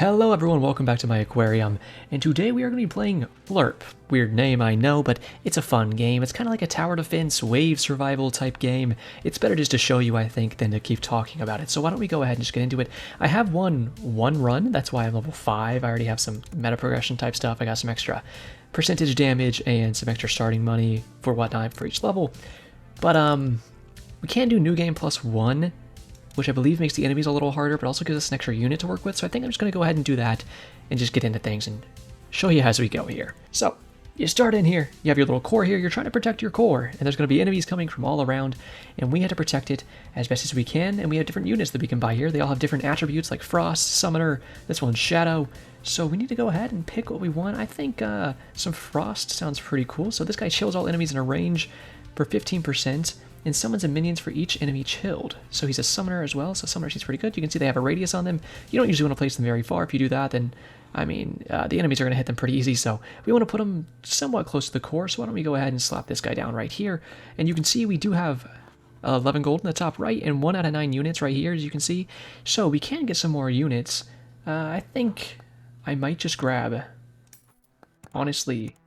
Hello everyone, welcome back to my aquarium, and today we are going to be playing FLERP. Weird name, I know, but it's a fun game. It's kind of like a tower defense, wave survival type game. It's better just to show you, I think, than to keep talking about it. So why don't we go ahead and just get into it. I have one run, that's why I'm level 5. I already have some meta progression type stuff. I got some extra percentage damage and some extra starting money for whatnot for each level. But we can do new game +1. Which I believe makes the enemies a little harder, but also gives us an extra unit to work with. So I think I'm just going to go ahead and do that and just get into things and show you as we go here. So you start in here, you have your little core here, you're trying to protect your core, and there's going to be enemies coming from all around, and we have to protect it as best as we can, and we have different units that we can buy here. They all have different attributes like Frost, Summoner, this one's Shadow, so we need to go ahead and pick what we want. I think some Frost sounds pretty cool. So this guy chills all enemies in a range for 15%, and summons and minions for each enemy chilled. So he's a summoner as well, so summoner seems pretty good. You can see they have a radius on them. You don't usually want to place them very far. If you do that, then, I mean, the enemies are going to hit them pretty easy, so we want to put them somewhat close to the core, so why don't we go ahead and slap this guy down right here. And you can see we do have 11 gold in the top right, and 1 out of 9 units right here, as you can see. So we can get some more units. I think I might just grab, honestly,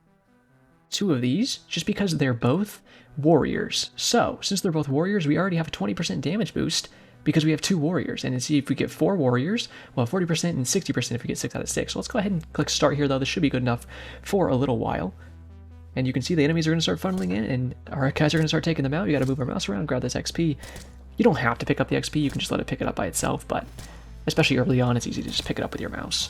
2 of these, just because they're both warriors. So, since they're both warriors, we already have a 20% damage boost because we have 2 warriors. And see, if we get 4 warriors, we'll have 40% and 60% if we get 6 out of 6. So let's go ahead and click start here, though. This should be good enough for a little while. And you can see the enemies are going to start funneling in, and our guys are going to start taking them out. You got to move our mouse around, grab this XP. You don't have to pick up the XP. You can just let it pick it up by itself, but especially early on, it's easy to just pick it up with your mouse.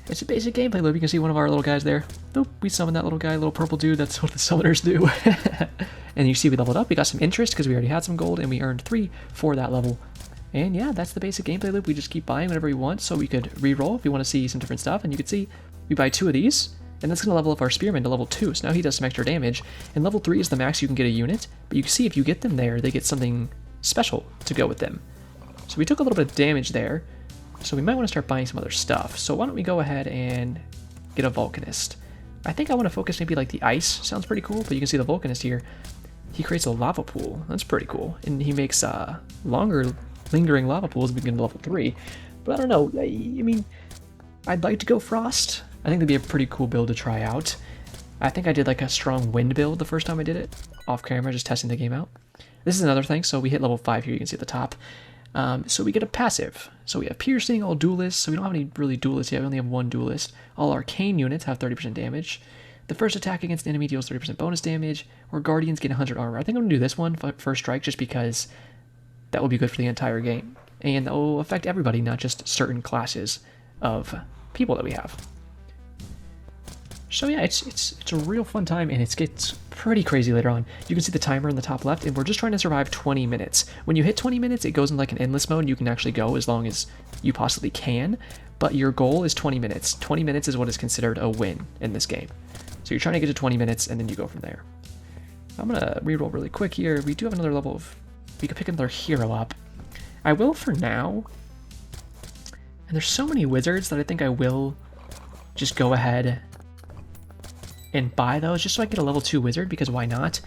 It's a basic gameplay loop. You can see one of our little guys there. Boop, we summoned that little guy, little purple dude. That's what the summoners do. And you see we leveled up. We got some interest because we already had some gold, and we earned 3 for that level. And yeah, that's the basic gameplay loop. We just keep buying whatever we want, so we could re-roll if we want to see some different stuff. And you can see we buy 2 of these, and that's going to level up our spearman to level 2. So now he does some extra damage. And level 3 is the max you can get a unit. But you can see if you get them there, they get something special to go with them. So we took a little bit of damage there. So we might want to start buying some other stuff. So why don't we go ahead and get a Vulcanist. I think I want to focus maybe like the ice. Sounds pretty cool, but you can see the Vulcanist here. He creates a lava pool. That's pretty cool. And he makes longer lingering lava pools if we get to level 3. But I don't know. I mean, I'd like to go Frost. I think that'd be a pretty cool build to try out. I think I did like a strong wind build the first time I did it. Off camera, just testing the game out. This is another thing. So we hit level 5 here. You can see at the top. So we get a passive. So we have piercing, all duelists, so we don't have any really duelists yet, we only have 1 duelist. All arcane units have 30% damage. The first attack against an enemy deals 30% bonus damage, or guardians get 100 armor. I think I'm going to do this one, first strike, just because that will be good for the entire game. And that will affect everybody, not just certain classes of people that we have. So yeah, it's a real fun time, and it gets pretty crazy later on. You can see the timer in the top left, and we're just trying to survive 20 minutes. When you hit 20 minutes, it goes in like an endless mode. You can actually go as long as you possibly can, but your goal is 20 minutes. 20 minutes is what is considered a win in this game. So you're trying to get to 20 minutes, and then you go from there. I'm going to reroll really quick here. We do have another level of... We could pick another hero up. I will for now. And there's so many wizards that I think I will just go ahead and buy those just so I can get a level 2 wizard, because why not?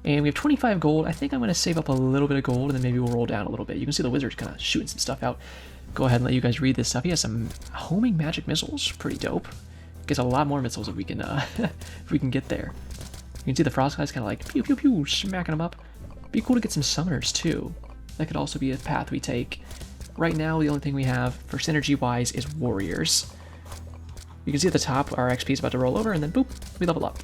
And we have 25 gold. I think I'm going to save up a little bit of gold, and then maybe we'll roll down a little bit. You can see the wizard's kind of shooting some stuff out. Go ahead and let you guys read this stuff. He has some homing magic missiles. Pretty dope. Gets a lot more missiles if we can if we can get there. You can see the frost guy's kind of like pew pew pew, smacking them up. Be cool to get some summoners too. That could also be a path we take. Right now, the only thing we have for synergy wise is warriors. You can see at the top, our XP is about to roll over, and then boop, we level up.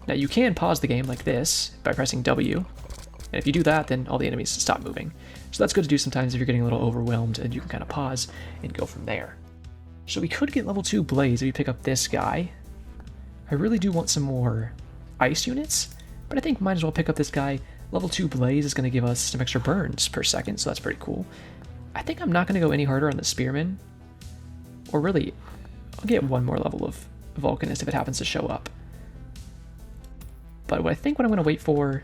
Now you can pause the game like this by pressing W, and if you do that, then all the enemies stop moving. So that's good to do sometimes if you're getting a little overwhelmed, and you can kind of pause and go from there. So we could get level 2 Blaze if we pick up this guy. I really do want some more ice units, but I think might as well pick up this guy. Level 2 Blaze is going to give us some extra burns per second, so that's pretty cool. I think I'm not going to go any harder on the Spearman, or really... I'll get 1 more level of Vulcanist if it happens to show up. But I think what I'm going to wait for...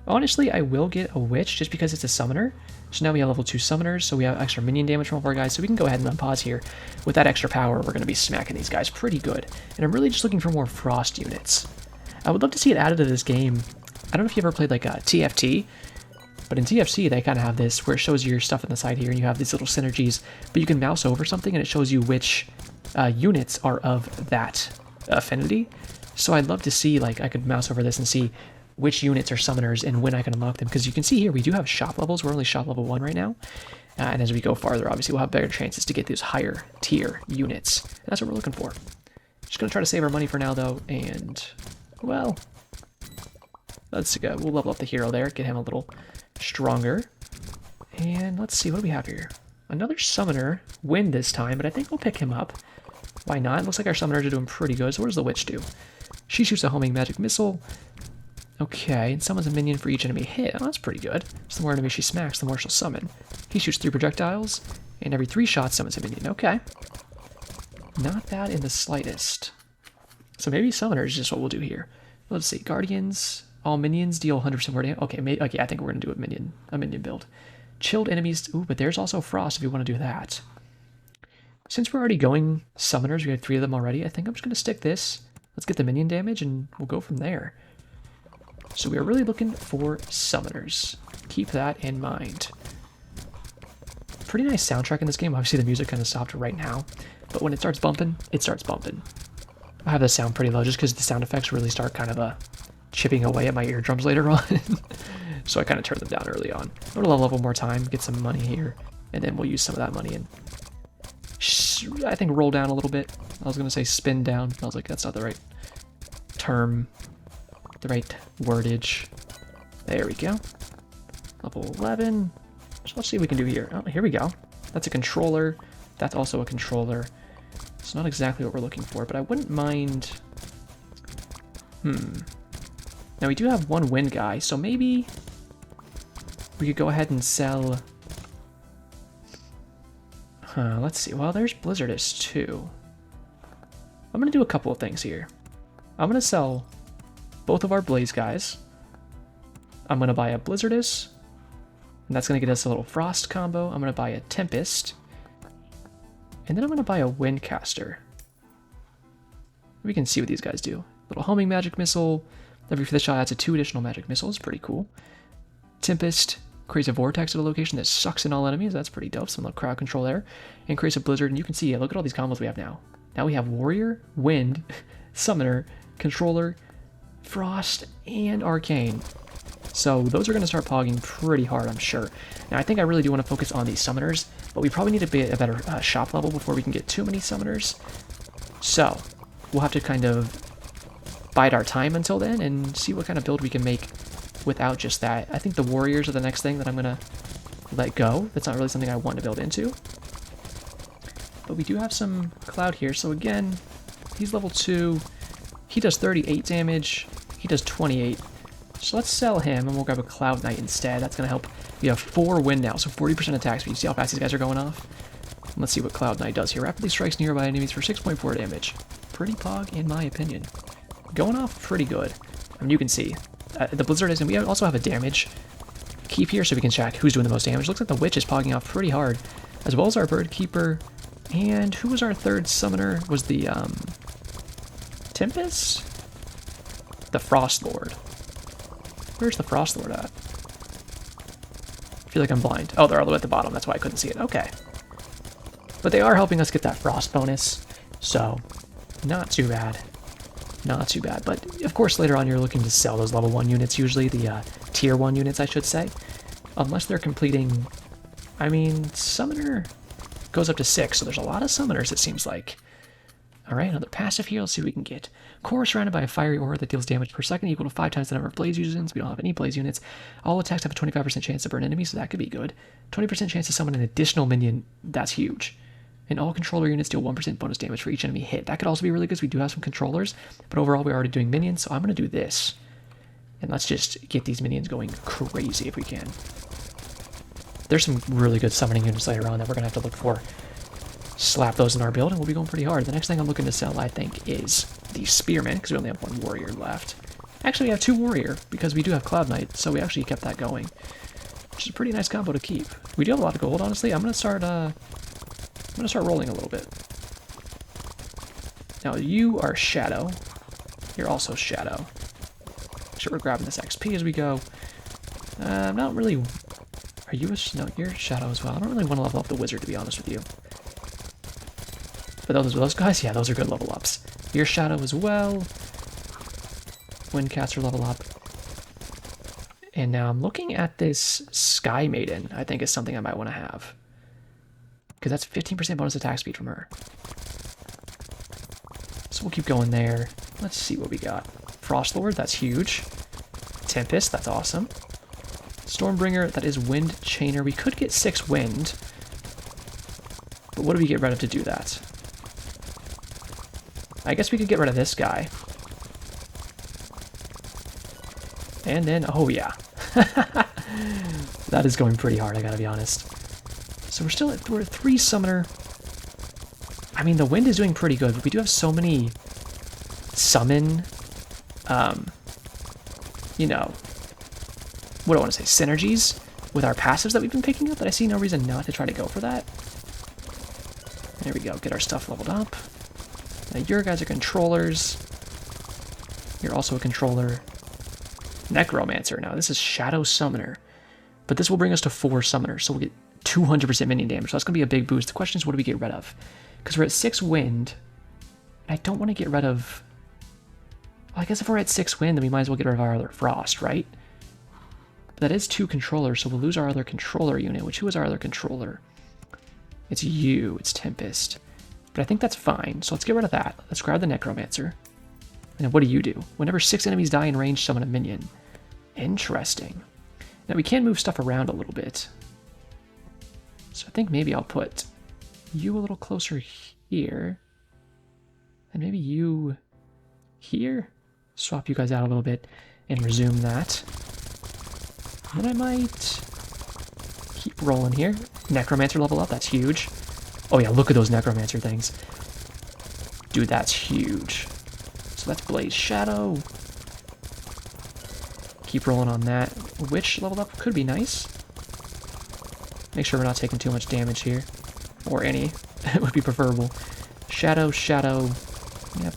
Honestly, I will get a Witch just because it's a summoner. So now we have level 2 summoners, so we have extra minion damage from all of our guys. So we can go ahead and unpause here. With that extra power, we're going to be smacking these guys pretty good. And I'm really just looking for more Frost units. I would love to see it added to this game. I don't know if you ever played like a TFT. But in TFC, they kind of have this where it shows you your stuff on the side here, and you have these little synergies, but you can mouse over something and it shows you which units are of that affinity. So I'd love to see, like, I could mouse over this and see which units are summoners and when I can unlock them, because you can see here we do have shop levels. We're only shop level 1 right now. And as we go farther, obviously, we'll have better chances to get these higher tier units. And that's what we're looking for. Just going to try to save our money for now, though, and, well, let's go. We'll level up the hero there, get him a little stronger. And let's see, what do we have here? Another summoner, Wind this time, but I think we'll pick him up. Why not? It looks like our summoners are doing pretty good. So what does the witch do? She shoots a homing magic missile. Okay, and summons a minion for each enemy hit. Oh, that's pretty good. So the more enemies she smacks, the more she'll summon. He shoots 3 projectiles, and every 3 shots summons a minion. Okay. Not bad in the slightest. So maybe summoner is just what we'll do here. Let's see. Guardians. All minions deal 100% more damage. Okay, okay, I think we're going to do a minion build. Chilled enemies. Ooh, but there's also frost if you want to do that. Since we're already going summoners, we have 3 of them already, I think I'm just going to stick this. Let's get the minion damage, and we'll go from there. So we are really looking for summoners. Keep that in mind. Pretty nice soundtrack in this game. Obviously the music kind of stopped right now, but when it starts bumping, it starts bumping. I have the sound pretty low just because the sound effects really start kind of chipping away at my eardrums later on. So I kind of turned them down early on. I'm gonna level up one more time, get some money here, and then we'll use some of that money and I think roll down a little bit. I was gonna say spin down. I was like, that's not the right term. The right wordage. There we go. Level 11. So let's see what we can do here. Oh, here we go. That's a controller. That's also a controller. It's not exactly what we're looking for, but I wouldn't mind... Now we do have 1 wind guy, so maybe we could go ahead and sell... let's see. Well, there's Blizzardist too. I'm going to do a couple of things here. I'm going to sell both of our Blaze guys. I'm going to buy a Blizzardist, and that's going to get us a little Frost combo. I'm going to buy a Tempest, and then I'm going to buy a Windcaster. We can see what these guys do. Little homing magic missile. Every 5th shot adds 2 additional magic missiles. Pretty cool. Tempest creates a vortex at a location that sucks in all enemies. That's pretty dope. Some little crowd control there. And creates a blizzard. And you can see, look at all these combos we have now. Now we have Warrior, Wind, Summoner, Controller, Frost, and Arcane. So those are going to start pogging pretty hard, I'm sure. Now I think I really do want to focus on these summoners, but we probably need to be at a better shop level before we can get too many summoners. So we'll have to kind of bide our time until then and see what kind of build we can make without just that. I think the warriors are the next thing that I'm going to let go. That's not really something I want to build into. But we do have some Cloud here, so again, he's level 2. He does 38 damage. He does 28. So let's sell him, and we'll grab a Cloud Knight instead. That's going to help. We have 4 wind now, so 40% attack speed. You see how fast these guys are going off? Let's see what Cloud Knight does here. Rapidly strikes nearby enemies for 6.4 damage. Pretty pog, in my opinion. Going off pretty good. I mean, you can see. The Blizzard is, and we also have a damage keep here, so we can check who's doing the most damage. Looks like the Witch is pogging off pretty hard, as well as our Bird Keeper. And who was our 3rd summoner? Was the, Tempest? The Frost Lord. Where's the Frost Lord at? I feel like I'm blind. Oh, they're all the way at the bottom. That's why I couldn't see it. Okay. But they are helping us get that Frost bonus, so not too bad. Not too bad. But, of course, later on you're looking to sell those level 1 units, usually the tier 1 units, I should say. Unless they're completing... I mean, Summoner goes up to 6, so there's a lot of Summoners, it seems like. Alright, another passive here. Let's see what we can get. Core surrounded by a fiery aura that deals damage per second equal to 5 times the number of Blaze units. We don't have any Blaze units. All attacks have a 25% chance to burn enemies, so that could be good. 20% chance to summon an additional minion. That's huge. And all controller units deal 1% bonus damage for each enemy hit. That could also be really good because we do have some controllers, but overall we're already doing minions, so I'm going to do this. And let's just get these minions going crazy if we can. There's some really good summoning units later on that we're going to have to look for. Slap those in our build and we'll be going pretty hard. The next thing I'm looking to sell, I think, is the Spearman, because we only have 1 warrior left. Actually, we have 2 warrior, because we do have Cloud Knight, so we actually kept that going. Which is a pretty nice combo to keep. We do have a lot of gold, honestly. I'm going to start rolling a little bit. Now, you are Shadow. You're also Shadow. Make sure we're grabbing this XP as we go. I'm not really Are you a... No, you're Shadow as well. I don't really want to level up the Wizard, to be honest with you. But those guys, yeah, those are good level ups. You're Shadow as well. Windcaster level up. And now I'm looking at this Sky Maiden, I think is something I might want to have. Because that's 15% bonus attack speed from her. So we'll keep going there. Let's see what we got. Frost Lord, that's huge. Tempest, that's awesome. Stormbringer, that is Wind Chainer. We could get 6 Wind. But what do we get rid of to do that? I guess we could get rid of this guy. And then, oh yeah. That is going pretty hard, I gotta be honest. So we're at 3 Summoner. I mean, the Wind is doing pretty good, but we do have so many summon, you know, what do I want to say, synergies with our passives that we've been picking up that I see no reason not to try to go for that. There we go, get our stuff leveled up. Now your guys are controllers. You're also a controller. Necromancer, now this is Shadow Summoner. But this will bring us to 4 Summoners, so we'll get 200% minion damage, so that's going to be a big boost. The question is, what do we get rid of? Because we're at 6 Wind, and I don't want to get rid of... Well, I guess if we're at 6 Wind, then we might as well get rid of our other Frost, right? But that is 2 controllers, so we'll lose our other controller unit, which who is our other controller? It's you, it's Tempest. But I think that's fine, so let's get rid of that. Let's grab the Necromancer. And then what do you do? Whenever 6 enemies die in range, summon a minion. Interesting. Now we can move stuff around a little bit. So I think maybe I'll put you a little closer here. And maybe you here. Swap you guys out a little bit and resume that. And then I might keep rolling here. Necromancer level up, that's huge. Oh yeah, look at those Necromancer things. Dude, that's huge. So that's Blaze Shadow. Keep rolling on that. Witch level up could be nice. Make sure we're not taking too much damage here. Or any. It would be preferable. Shadow, Shadow. Yep.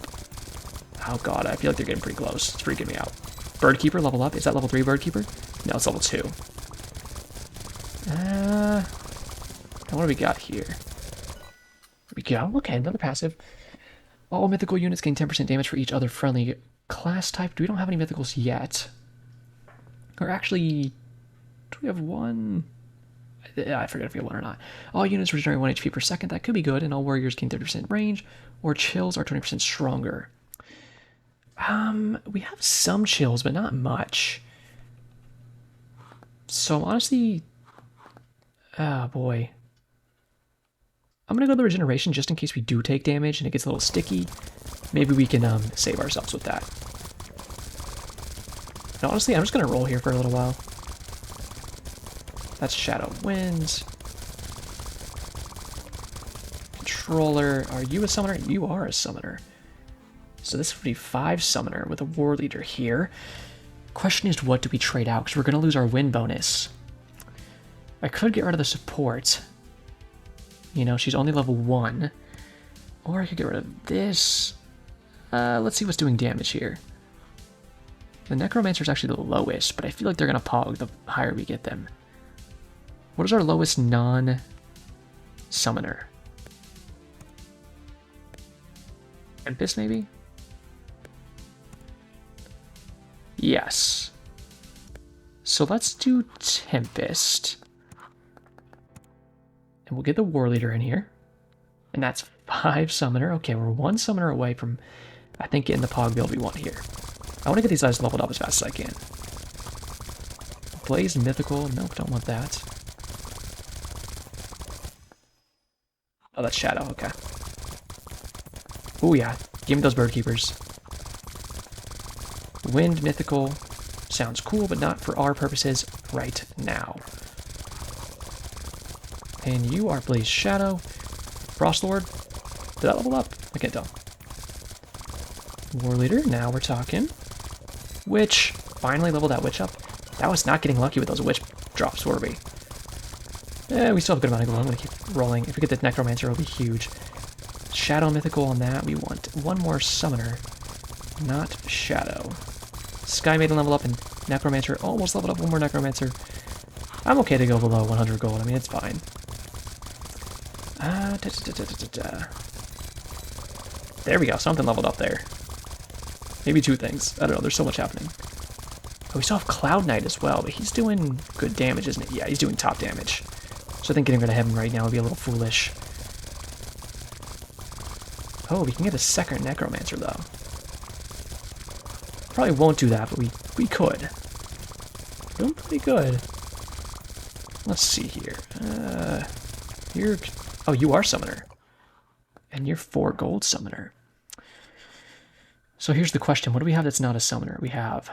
Oh god, I feel like they're getting pretty close. It's freaking me out. Birdkeeper level up. Is that level 3 Birdkeeper? No, it's level 2. Now what do we got here? We go. Okay, another passive. All mythical units gain 10% damage for each other friendly class type. We don't have any mythicals yet. Or actually, do we have one? I forget if we have one or not. All units regenerate 1 HP per second. That could be good. And all warriors gain 30% range. Or chills are 20% stronger. We have some chills, but not much. So honestly, oh boy. I'm gonna go to the regeneration just in case we do take damage and it gets a little sticky. Maybe we can save ourselves with that. And honestly, I'm just gonna roll here for a little while. That's Shadow Winds. Controller, are you a summoner? You are a summoner. So this would be 5 Summoner with a War Leader here. Question is, what do we trade out? Because we're gonna lose our win bonus. I could get rid of the support. You know, she's only level 1. Or I could get rid of this. Let's see what's doing damage here. The Necromancer is actually the lowest, but I feel like they're going to pog the higher we get them. What is our lowest non-summoner? Tempest, maybe? Yes. So let's do Tempest. And we'll get the War Leader in here. And that's 5 Summoner. Okay, we're 1 Summoner away from, I think, getting the Pog build we want here. I want to get these guys leveled up as fast as I can. Blaze Mythical. Nope, don't want that. Oh, that's Shadow. Okay. Oh, yeah. Give me those Bird Keepers. Wind Mythical. Sounds cool, but not for our purposes right now. And you are Blaze Shadow. Frost Lord. Did that level up? I can't tell. War Leader. Now we're talking. Witch. Finally leveled that Witch up. That was not getting lucky with those Witch drops, were we? We still have a good amount of glow. I'm going to keep rolling. If we get the Necromancer, it'll be huge. Shadow Mythical on that. We want 1 more Summoner. Not Shadow. Sky Maiden level up and Necromancer almost leveled up 1 more Necromancer. I'm okay to go below 100 gold. I mean, it's fine. There we go. Something leveled up there. Maybe two things. I don't know. There's so much happening. Oh, we still have Cloud Knight as well, but he's doing good damage, isn't he? Yeah, he's doing top damage. So I think getting rid of him right now would be a little foolish. Oh, we can get a second Necromancer, though. Probably won't do that, but we could. Doing pretty good. Let's see here. Oh, you are Summoner. And you're 4 gold Summoner. So here's the question. What do we have that's not a Summoner? We have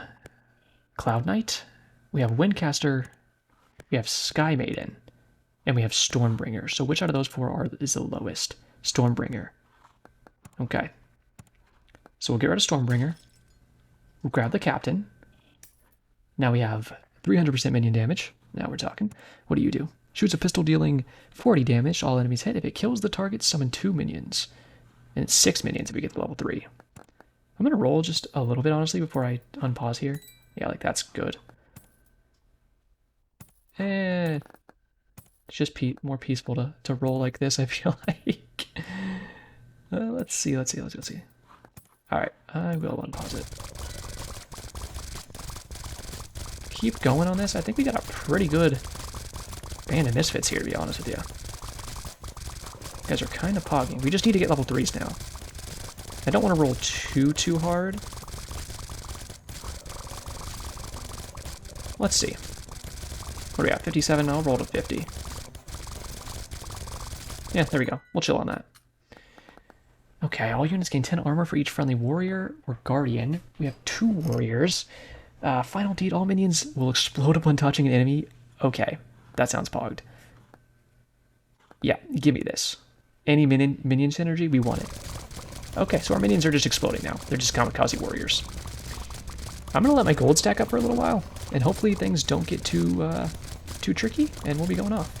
Cloud Knight, we have Windcaster, we have Sky Maiden, and we have Stormbringer. So which out of those 4 is the lowest? Stormbringer. Okay. So we'll get rid of Stormbringer. We'll grab the Captain. Now we have 300% minion damage. Now we're talking. What do you do? Shoots a pistol dealing 40 damage. All enemies hit. If it kills the target, summon 2 minions. And it's 6 minions if we get to level 3. I'm going to roll just a little bit, honestly, before I unpause here. Yeah, like that's good. And it's just more peaceful to roll like this, I feel like. Let's see. All right, I will unpause it. Keep going on this. I think we got a pretty good band of misfits here, to be honest with you. You guys are kind of pogging. We just need to get level 3s now. I don't want to roll too hard. Let's see. What do we got? 57? I'll roll to 50. Yeah, there we go. We'll chill on that. Okay, all units gain 10 armor for each friendly warrior or guardian. We have 2 warriors. Final deed, all minions will explode upon touching an enemy. Okay, that sounds pogged. Yeah, give me this. Any minion synergy, we want it. Okay, so our minions are just exploding now. They're just kamikaze warriors. I'm going to let my gold stack up for a little while, and hopefully things don't get too tricky, and we'll be going off.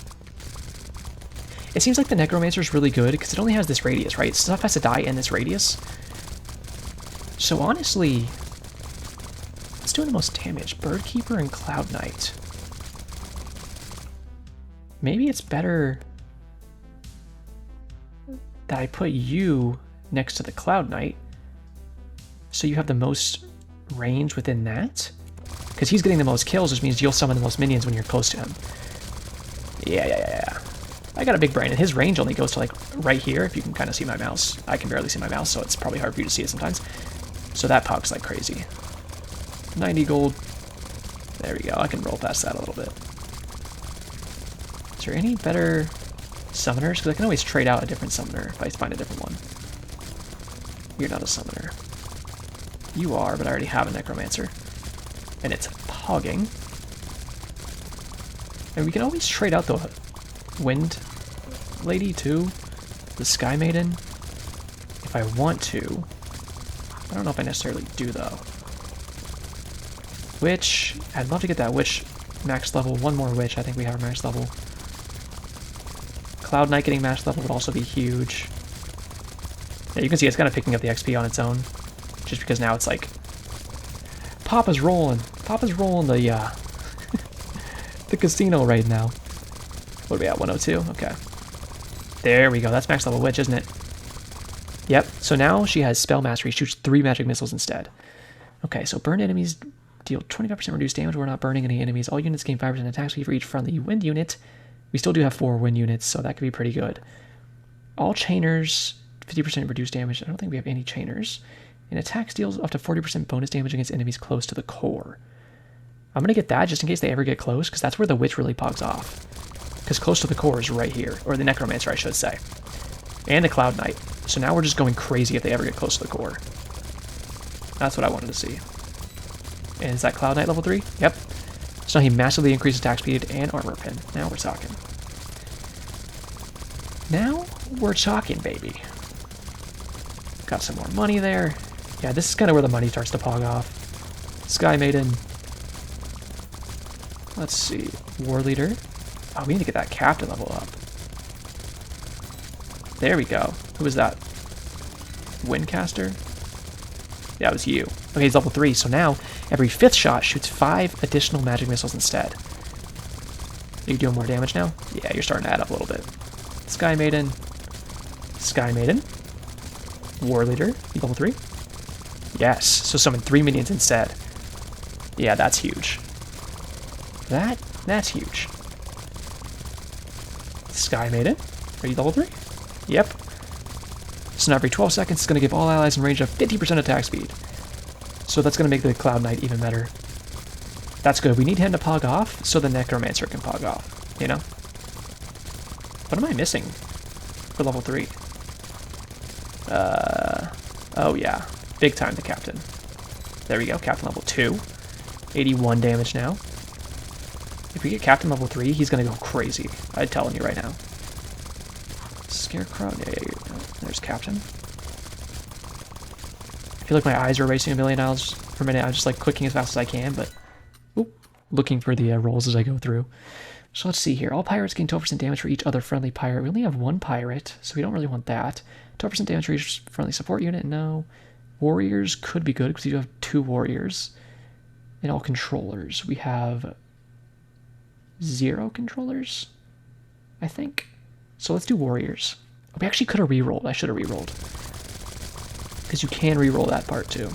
It seems like the Necromancer is really good, because it only has this radius, right? Stuff has to die in this radius. So honestly, let's do the most damage. Birdkeeper and Cloud Knight. Maybe it's better that I put you next to the Cloud Knight, so you have the most range within that? Because he's getting the most kills, which means you'll summon the most minions when you're close to him. Yeah. I got a big brain, and his range only goes to, like, right here, if you can kind of see my mouse. I can barely see my mouse, so it's probably hard for you to see it sometimes. So that pops like crazy. 90 gold. There we go. I can roll past that a little bit. Is there any better summoners? Because I can always trade out a different summoner if I find a different one. You're not a summoner. You are, but I already have a Necromancer. And it's pogging. And we can always trade out the Wind Lady too. The Sky Maiden. If I want to. I don't know if I necessarily do though. Witch. I'd love to get that Witch max level. One more Witch. I think we have a max level. Cloud Knight getting max level would also be huge. Yeah, you can see it's kind of picking up the XP on its own. Just because now it's like, Papa's rolling. Papa's rolling the the casino right now. What are we at? 102? Okay. There we go. That's max level Witch, isn't it? Yep. So now she has Spell Mastery. Shoots 3 magic missiles instead. Okay, so burn enemies deal 25% reduced damage. We're not burning any enemies. All units gain 5% attack speed for each friendly wind unit. We still do have 4 wind units, so that could be pretty good. All chainers, 50% reduced damage. I don't think we have any chainers. And attacks deals up to 40% bonus damage against enemies close to the core. I'm going to get that just in case they ever get close, because that's where the Witch really pogs off. Because close to the core is right here. Or the Necromancer, I should say. And the Cloud Knight. So now we're just going crazy if they ever get close to the core. That's what I wanted to see. And is that Cloud Knight level 3? Yep. So now he massively increased attack speed and armor pin. Now we're talking. Now we're talking, baby. Got some more money there. Yeah, this is kind of where the money starts to pog off. Sky Maiden. Let's see. War Leader. Oh, we need to get that Captain level up. There we go. Who was that? Windcaster? Yeah, it was you. Okay, he's level 3, so now every 5th shot shoots 5 additional magic missiles instead. Are you doing more damage now? Yeah, you're starting to add up a little bit. Sky Maiden. Sky Maiden. War Leader. You level 3? Yes. So summon 3 minions instead. Yeah, that's huge. That's huge. Sky Maiden. Are you level 3? Yep. So now every 12 seconds, it's going to give all allies in range of 50% attack speed. So that's going to make the Cloud Knight even better. That's good. We need him to pog off so the Necromancer can pog off, you know? What am I missing for level 3? Oh yeah. Big time the Captain. There we go. Captain level 2. 81 damage now. If we get Captain level 3, he's going to go crazy. I'm telling you right now. Scarecrow. Yeah, there's Captain. I feel like my eyes are racing a million miles per minute. I'm just like clicking as fast as I can, but looking for the rolls as I go through. So let's see here. All pirates gain 12% damage for each other friendly pirate. We only have one pirate, so we don't really want that. 12% damage for each friendly support unit. No. Warriors could be good because you do have 2 warriors. And all controllers. We have 0 controllers, I think. So let's do warriors. We actually could have re-rolled. I should have re-rolled. Because you can re-roll that part too.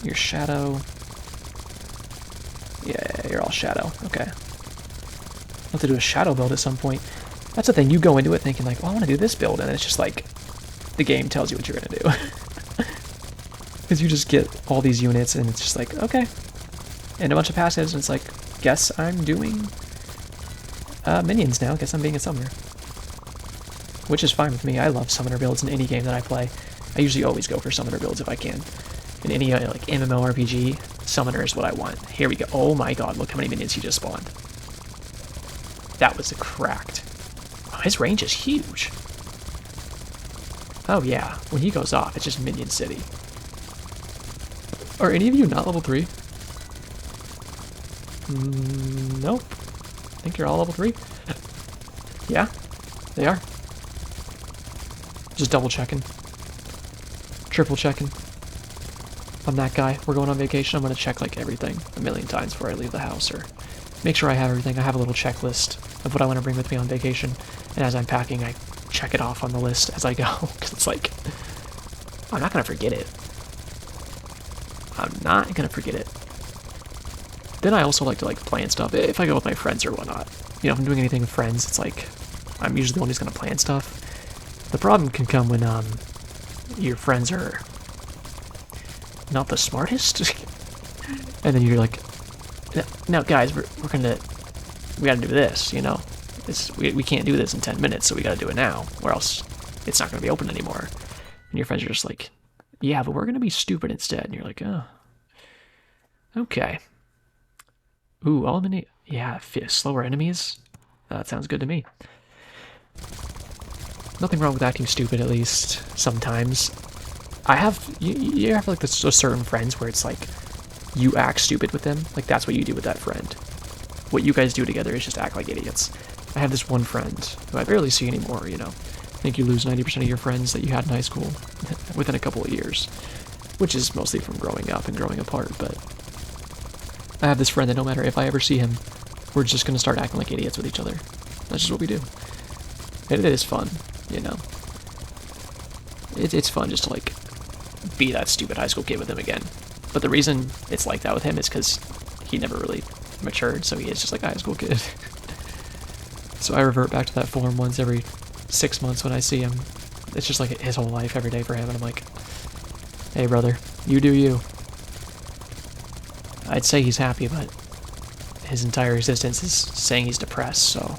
Your shadow. Yeah, you're all shadow. Okay. I'll have to do a shadow build at some point. That's the thing. You go into it thinking like, well, I want to do this build. And it's just like, the game tells you what you're going to do. Because you just get all these units and it's just like, okay. And a bunch of passives and it's like, guess I'm doing minions now. Guess I'm being a summoner. Which is fine with me. I love summoner builds in any game that I play. I usually always go for summoner builds if I can. In any like MMORPG, summoner is what I want. Here we go. Oh my god, look how many minions he just spawned. That was cracked. Oh, his range is huge. Oh yeah, when he goes off, it's just Minion City. Are any of you not level 3? Nope. I think you're all level 3. Yeah, they are. Just double checking. Triple checking. I'm that guy. We're going on vacation. I'm going to check like everything a million times before I leave the house, or make sure I have everything. I have a little checklist of what I want to bring with me on vacation, and as I'm packing, I check it off on the list as I go, because it's like, I'm not going to forget it. I'm not going to forget it. Then I also like to like plan stuff if I go with my friends or whatnot. You know, if I'm doing anything with friends, it's like, I'm usually the one who's going to plan stuff. The problem can come when your friends are not the smartest, and then you're like, no guys, we gotta do this, you know, we can't do this in 10 minutes, so we gotta do it now, or else it's not gonna be open anymore. And your friends are just like, yeah, but we're gonna be stupid instead. And you're like, oh, okay. Ooh, all mini, yeah, slower enemies. That sounds good to me. Nothing wrong with acting stupid, at least sometimes. I have, you have like this certain friends where it's like, you act stupid with them. Like that's what you do with that friend. What you guys do together is just act like idiots. I have this one friend who I barely see anymore, you know. I think you lose 90% of your friends that you had in high school within a couple of years, which is mostly from growing up and growing apart, but I have this friend that no matter if I ever see him, we're just going to start acting like idiots with each other. That's just what we do. And it is fun, you know. It's fun just to like be that stupid high school kid with him again. But the reason it's like that with him is because he never really matured, so he is just like a high school kid. So I revert back to that form once every 6 months when I see him. It's just like his whole life every day for him, and I'm like, hey brother, you do you. I'd say he's happy, but his entire existence is saying he's depressed, so.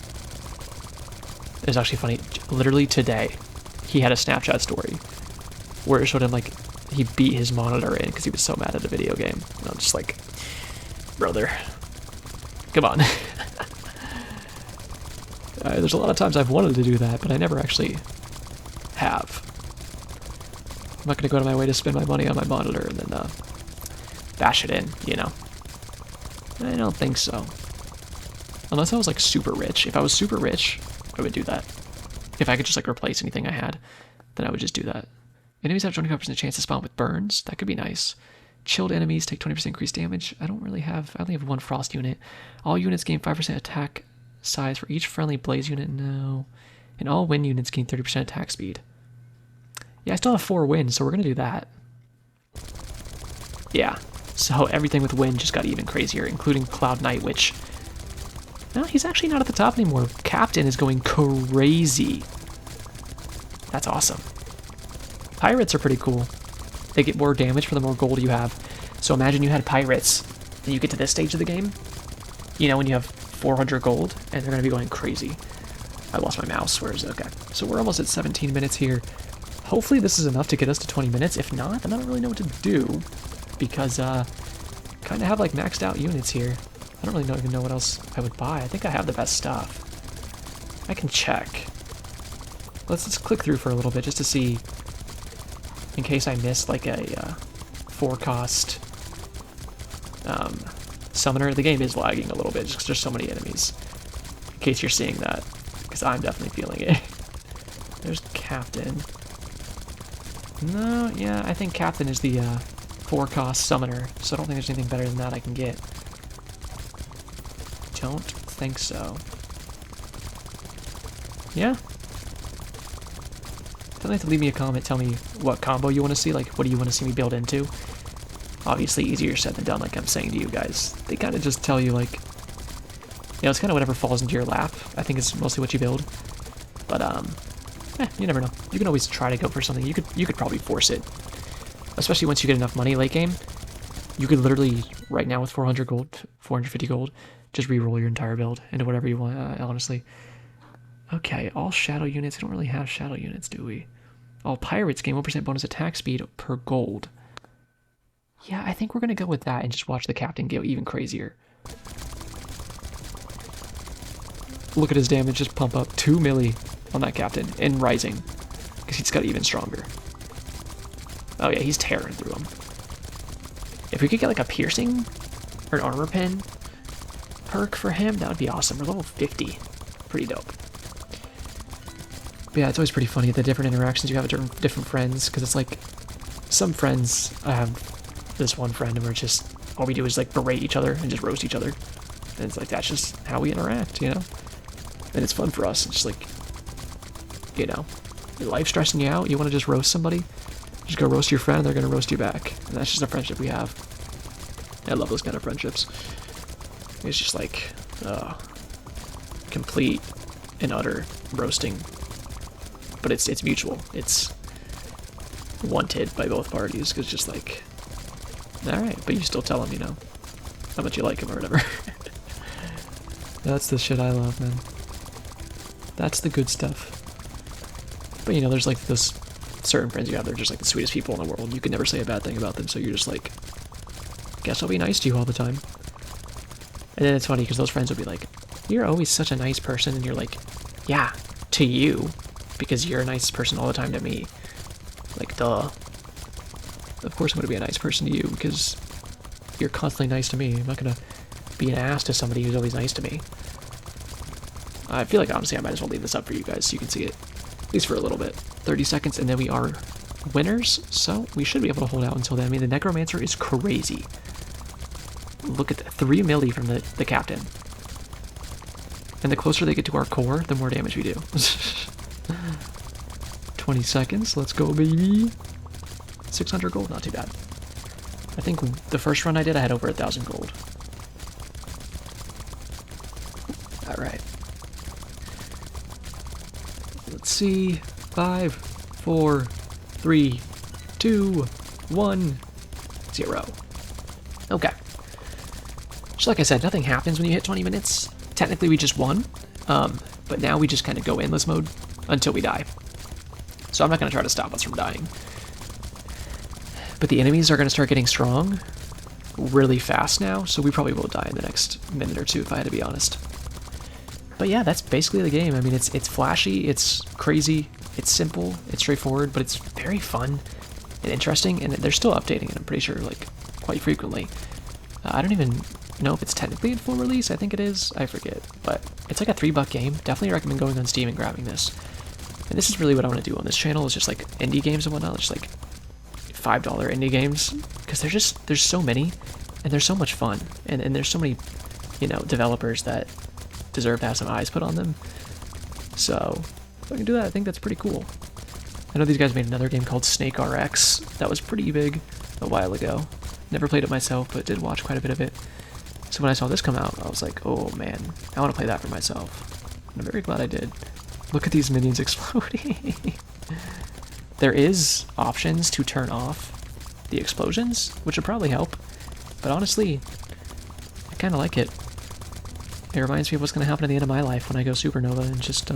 It was actually funny, literally today, he had a Snapchat story where it showed him like, he beat his monitor in because he was so mad at a video game. And I'm just like, brother, come on. There's a lot of times I've wanted to do that, but I never actually have. I'm not going to go out of my way to spend my money on my monitor and then bash it in, you know? I don't think so. Unless I was like super rich. If I was super rich, I would do that. If I could just like replace anything I had, then I would just do that. Enemies have 25% chance to spawn with burns. That could be nice. Chilled enemies take 20% increased damage. I only have one frost unit. All units gain 5% attack size for each friendly blaze unit. No. And all wind units gain 30% attack speed. Yeah, I still have 4 wind, so we're going to do that. Yeah, so everything with wind just got even crazier, including Cloud Knight, which... No, he's actually not at the top anymore. Captain is going crazy. That's awesome. Pirates are pretty cool. They get more damage for the more gold you have. So imagine you had pirates, and you get to this stage of the game, you know, when you have 400 gold, and they're going to be going crazy. I lost my mouse. Where is it? Okay. So we're almost at 17 minutes here. Hopefully this is enough to get us to 20 minutes. If not, then I don't really know what to do, because kind of have like maxed out units here. I don't really even know what else I would buy. I think I have the best stuff. I can check. Let's click through for a little bit just to see, in case I missed like a 4-cost summoner. The game is lagging a little bit just because there's so many enemies. In case you're seeing that, because I'm definitely feeling it. There's Captain. No, yeah, I think Captain is the 4-cost summoner, so I don't think there's anything better than that I can get. Don't think so. Yeah. Don't have to leave me a comment, tell me what combo you want to see, like what do you want to see me build into. Obviously easier said than done, like I'm saying to you guys. They kind of just tell you, like, you know, it's kind of whatever falls into your lap. I think it's mostly what you build. But you never know. You can always try to go for something. You could probably force it, especially once you get enough money late game. You could literally right now with 400 gold, 450 gold, just re-roll your entire build into whatever you want. Honestly. Okay, all shadow units. We don't really have shadow units, do we? All pirates gain 1% bonus attack speed per gold. Yeah, I think we're gonna go with that and just watch the captain go even crazier. Look at his damage just pump up 2 milli on that captain and rising, because he's got even stronger. Oh yeah, he's tearing through him. If we could get like a piercing or an armor pen perk for him, that would be awesome. We're level 50. Pretty dope. But yeah, it's always pretty funny the different interactions you have with different friends, because it's like some friends, I have this one friend and we're just, all we do is like berate each other and just roast each other. And it's like, that's just how we interact, you know? And it's fun for us. It's just like, you know, your life's stressing you out, you want to just roast somebody, just go roast your friend, they're going to roast you back. And that's just a friendship we have. I love those kind of friendships. It's just like, complete and utter roasting. But it's mutual. It's wanted by both parties, because just like, alright, but you still tell them, you know, how much you like them or whatever. That's the shit I love, man. That's the good stuff. But you know, there's like those certain friends you have, they're just like the sweetest people in the world. You can never say a bad thing about them, so you're just like, guess I'll be nice to you all the time. And then it's funny, because those friends will be like, you're always such a nice person, and you're like, yeah, to you, because you're a nice person all the time to me. Like, duh. Of course I'm going to be a nice person to you, because you're constantly nice to me. I'm not going to be an ass to somebody who's always nice to me. I feel like, honestly, I might as well leave this up for you guys so you can see it, at least for a little bit. 30 seconds, and then we are winners, so we should be able to hold out until then. I mean, the Necromancer is crazy. Look at that, 3 milli from the captain. And the closer they get to our core, the more damage we do. 20 seconds, let's go, baby. 600 gold, not too bad. I think the first run I did, I had over 1,000 gold. Alright. Let's see. 5, 4, 3, 2, 1, 0. Okay. Just like I said, nothing happens when you hit 20 minutes. Technically, we just won. But now we just kind of go endless mode until we die. So I'm not going to try to stop us from dying. But the enemies are going to start getting strong really fast now, so we probably will die in the next minute or two, if I had to be honest. But yeah, that's basically the game. I mean, it's flashy, it's crazy, it's simple, it's straightforward, but it's very fun and interesting, and they're still updating it, I'm pretty sure, like, quite frequently. I don't even know if it's technically in full release. I think it is. I forget. But it's like a $3 game. Definitely recommend going on Steam and grabbing this. And this is really what I want to do on this channel, is just like indie games and whatnot. Just like $5 indie games, because there's so many, and they're so much fun, and there's so many, you know, developers that deserve to have some eyes put on them. So if I can do that, I think that's pretty cool. I know these guys made another game called Snake RX that was pretty big a while ago. Never played it myself, but did watch quite a bit of it. So when I saw this come out, I was like, oh man, I want to play that for myself. And I'm very glad I did. Look at these minions exploding. There is options to turn off the explosions, which would probably help. But honestly, I kind of like it. It reminds me of what's going to happen at the end of my life when I go supernova and just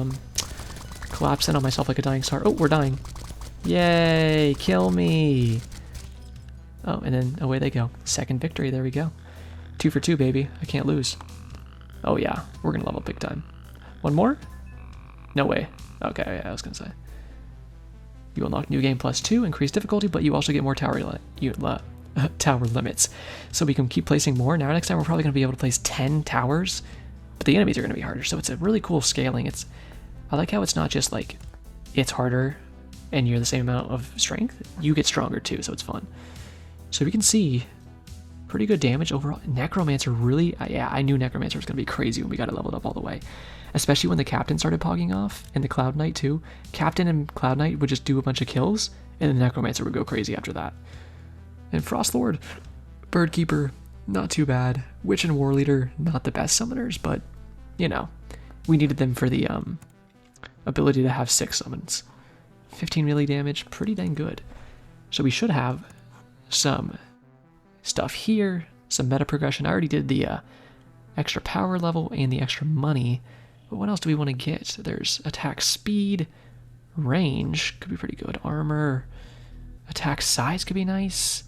collapse in on myself like a dying star. Oh, we're dying. Yay, kill me. Oh, and then away they go. Second victory, there we go. 2 for 2, baby. I can't lose. Oh yeah, we're going to level up big time. One more? No way. Okay, yeah, I was going to say. You unlock new game +2, increase difficulty, but you also get more tower limits. So we can keep placing more. Now next time we're probably going to be able to place 10 towers, but the enemies are going to be harder. So it's a really cool scaling. I like how it's not just like it's harder and you're the same amount of strength. You get stronger too, so it's fun. So we can see pretty good damage overall. Necromancer really, yeah, I knew Necromancer was going to be crazy when we got it leveled up all the way. Especially when the Captain started pogging off, and the Cloud Knight too. Captain and Cloud Knight would just do a bunch of kills, and the Necromancer would go crazy after that. And Frost Lord, Bird Keeper, not too bad. Witch and War Leader, not the best summoners, but, you know, we needed them for the ability to have 6 summons. 15 melee damage, pretty dang good. So we should have some stuff here, some meta progression. I already did the extra power level and the extra money. But what else do we want to get? There's attack speed, range, could be pretty good. Armor, attack size could be nice.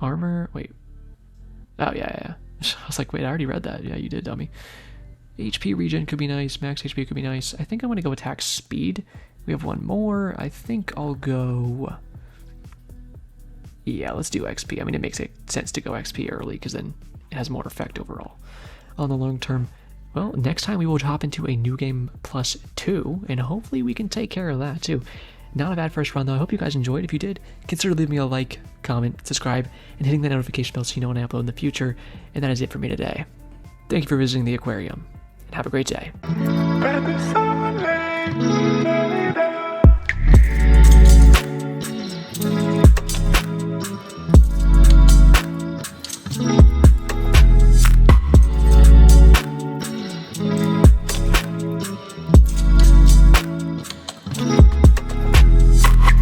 Armor, wait. Oh, yeah. I was like, wait, I already read that. Yeah, you did, dummy. HP regen could be nice. Max HP could be nice. I think I'm going to go attack speed. We have one more. I think I'll go... Yeah, let's do XP. I mean, it makes sense to go XP early because then it has more effect overall on the long term. Well, next time we will hop into a new game +2, and hopefully we can take care of that too. Not a bad first run though. I hope you guys enjoyed. If you did, consider leaving me a like, comment, subscribe, and hitting that notification bell so you know when I upload in the future. And that is it for me today. Thank you for visiting the aquarium, and have a great day.